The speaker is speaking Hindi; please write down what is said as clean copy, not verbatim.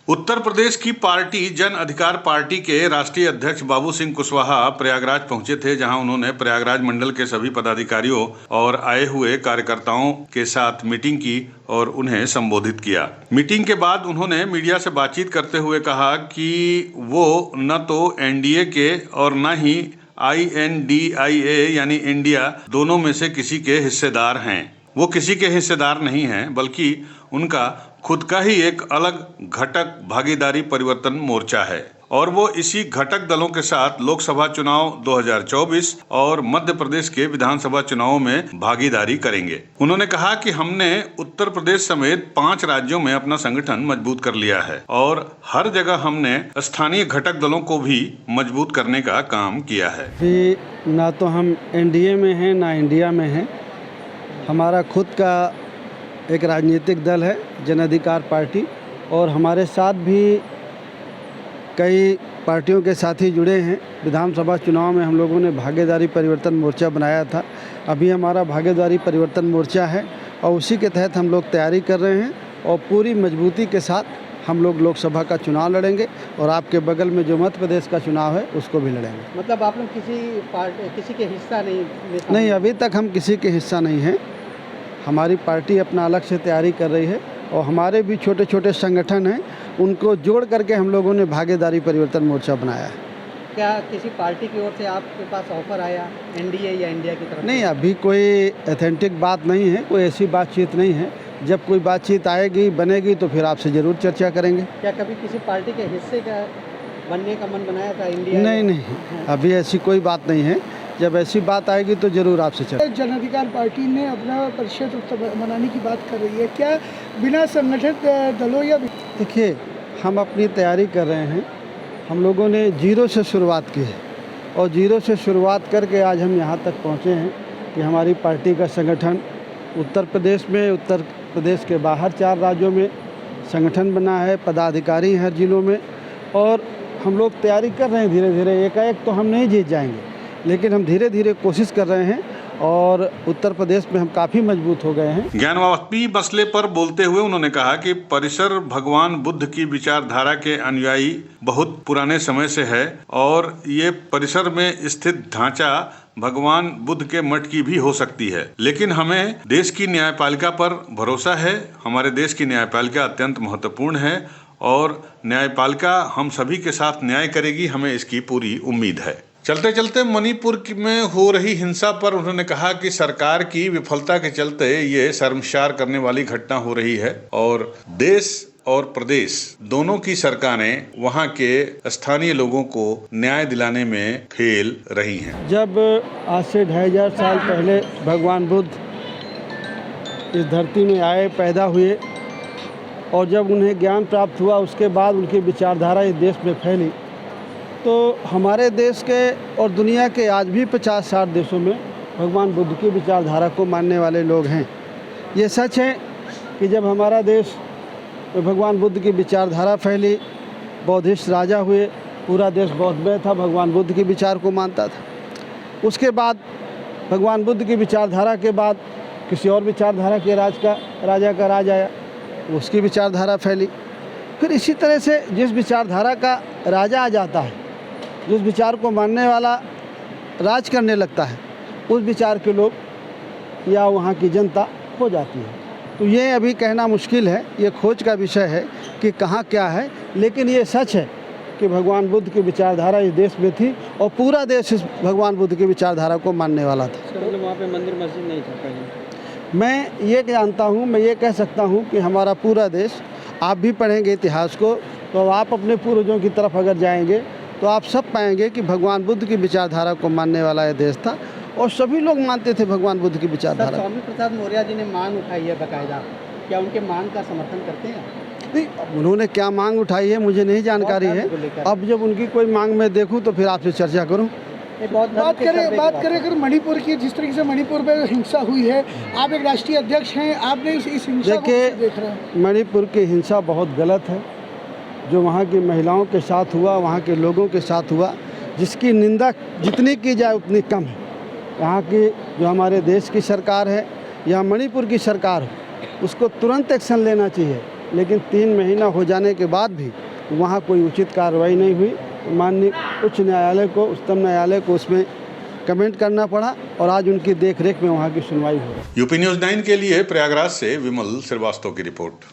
उत्तर प्रदेश की पार्टी जन अधिकार पार्टी के राष्ट्रीय अध्यक्ष बाबू सिंह कुशवाहा प्रयागराज पहुंचे थे, जहां उन्होंने प्रयागराज मंडल के सभी पदाधिकारियों और आए हुए कार्यकर्ताओं के साथ मीटिंग की और उन्हें संबोधित किया। मीटिंग के बाद उन्होंने मीडिया से बातचीत करते हुए कहा कि वो न तो एनडीए के और न ही INDIA यानी इंडिया दोनों में से किसी के हिस्सेदार हैं। वो किसी के हिस्सेदार नहीं हैं, बल्कि उनका खुद का ही एक अलग घटक भागीदारी परिवर्तन मोर्चा है और वो इसी घटक दलों के साथ लोकसभा चुनाव 2024 और मध्य प्रदेश के विधानसभा चुनावों में भागीदारी करेंगे। उन्होंने कहा कि हमने उत्तर प्रदेश समेत 5 राज्यों में अपना संगठन मजबूत कर लिया है और हर जगह हमने स्थानीय घटक दलों को भी मजबूत करने का काम किया है। ना तो हम एनडीए में हैं ना इंडिया में हैं। हमारा खुद का एक राजनीतिक दल है जन अधिकार पार्टी, और हमारे साथ भी कई पार्टियों के साथी जुड़े हैं। विधानसभा चुनाव में हम लोगों ने भागीदारी परिवर्तन मोर्चा बनाया था। अभी हमारा भागीदारी परिवर्तन मोर्चा है और उसी के तहत हम लोग तैयारी कर रहे हैं और पूरी मजबूती के साथ हम लोग लोकसभा का चुनाव लड़ेंगे और आपके बगल में जो मध्य प्रदेश का चुनाव है उसको भी लड़ेंगे। मतलब आप लोग किसी के हिस्सा नहीं, अभी तक हम किसी के हिस्सा नहीं हैं। हमारी पार्टी अपना अलग से तैयारी कर रही है और हमारे भी छोटे छोटे संगठन हैं, उनको जोड़ करके हम लोगों ने भागीदारी परिवर्तन मोर्चा बनाया है। क्या किसी पार्टी की ओर से आपके पास ऑफर आया एनडीए या इंडिया की तरफ? नहीं, अभी कोई ऑथेंटिक बात नहीं है, कोई ऐसी बातचीत नहीं है। जब कोई बातचीत आएगी बनेगी तो फिर आपसे ज़रूर चर्चा करेंगे। क्या कभी किसी पार्टी के हिस्से का बनने का मन बनाया था इंडिया? नहीं, अभी ऐसी कोई बात नहीं है। जब ऐसी बात आएगी तो जरूर आपसे चर्चा। जन अधिकार पार्टी ने अपना परिषद बनाने की बात कर रही है, क्या बिना संगठित दलों या? देखिए, हम अपनी तैयारी कर रहे हैं। हम लोगों ने जीरो से शुरुआत की है और जीरो से शुरुआत करके आज हम यहाँ तक पहुँचे हैं कि हमारी पार्टी का संगठन उत्तर प्रदेश में, उत्तर प्रदेश के बाहर 4 राज्यों में संगठन बना है, पदाधिकारी हैं हर जिलों में, और हम लोग तैयारी कर रहे हैं धीरे धीरे। एकाएक तो हम नहीं जीत जाएंगे, लेकिन हम धीरे धीरे कोशिश कर रहे हैं और उत्तर प्रदेश में हम काफ़ी मजबूत हो गए हैं। ज्ञानवापी मसले पर बोलते हुए उन्होंने कहा कि परिसर भगवान बुद्ध की विचारधारा के अनुयायी बहुत पुराने समय से है और ये परिसर में स्थित ढांचा भगवान बुद्ध के मठ की भी हो सकती है, लेकिन हमें देश की न्यायपालिका पर भरोसा है। हमारे देश की न्यायपालिका अत्यंत महत्वपूर्ण है और न्यायपालिका हम सभी के साथ न्याय करेगी, हमें इसकी पूरी उम्मीद है। चलते चलते मणिपुर में हो रही हिंसा पर उन्होंने कहा कि सरकार की विफलता के चलते ये शर्मसार करने वाली घटना हो रही है और देश और प्रदेश दोनों की सरकारें वहां के स्थानीय लोगों को न्याय दिलाने में फेल रही हैं। जब आज से 2500 साल पहले भगवान बुद्ध इस धरती में आए, पैदा हुए, और जब उन्हें ज्ञान प्राप्त हुआ उसके बाद उनकी विचारधारा इस देश में फैली, तो हमारे देश के और दुनिया के आज भी 50-60 देशों में भगवान बुद्ध की विचारधारा को मानने वाले लोग हैं। ये सच है कि जब हमारा देश में भगवान बुद्ध की विचारधारा फैली, बौद्धिस्ट राजा हुए, पूरा देश बौद्धमय था, भगवान बुद्ध की विचार को मानता था। उसके बाद भगवान बुद्ध की विचारधारा के बाद किसी और विचारधारा के राजा का राज आया, उसकी विचारधारा फैली। फिर इसी तरह से जिस विचारधारा का राजा आ जाता है, जिस विचार को मानने वाला राज करने लगता है, उस विचार के लोग या वहाँ की जनता हो जाती है। तो ये अभी कहना मुश्किल है, ये खोज का विषय है कि कहाँ क्या है, लेकिन ये सच है कि भगवान बुद्ध की विचारधारा इस देश में थी और पूरा देश इस भगवान बुद्ध की विचारधारा को मानने वाला था। मतलब वहाँ पे मंदिर मस्जिद नहीं था पहले? मैं ये जानता हूँ, मैं ये कह सकता हूँ कि हमारा पूरा देश, आप भी पढ़ेंगे इतिहास को तो आप अपने पूर्वजों की तरफ अगर जाएंगे तो आप सब पाएंगे कि भगवान बुद्ध की विचारधारा को मानने वाला यह देश था और सभी लोग मानते थे भगवान बुद्ध की विचारधारा। स्वामी प्रसाद मौर्य जी ने मांग उठाई है बाकायदा, क्या उनके मांग का समर्थन करते हैं? नहीं, उन्होंने क्या मांग उठाई है मुझे नहीं जानकारी है। अब जब उनकी कोई मांग मैं देखूं तो फिर आपसे चर्चा करूं। बात करें अगर मणिपुर की, जिस तरीके से मणिपुर में हिंसा हुई है, आप एक राष्ट्रीय अध्यक्ष हैं, आपने इस हिंसा को कैसे देख रहे हैं? मणिपुर की हिंसा बहुत गलत है। जो वहाँ की महिलाओं के साथ हुआ, वहाँ के लोगों के साथ हुआ, जिसकी निंदा जितनी की जाए उतनी कम है। यहाँ की जो हमारे देश की सरकार है या मणिपुर की सरकार हो, उसको तुरंत एक्शन लेना चाहिए लेकिन 3 महीना हो जाने के बाद भी वहाँ कोई उचित कार्रवाई नहीं हुई। माननीय उच्च न्यायालय को, उच्चतम न्यायालय को उसमें कमेंट करना पड़ा और आज उनकी देखरेख में वहाँ की सुनवाई हो रही है। यूपी न्यूज़ 9 के लिए प्रयागराज से विमल श्रीवास्तव की रिपोर्ट।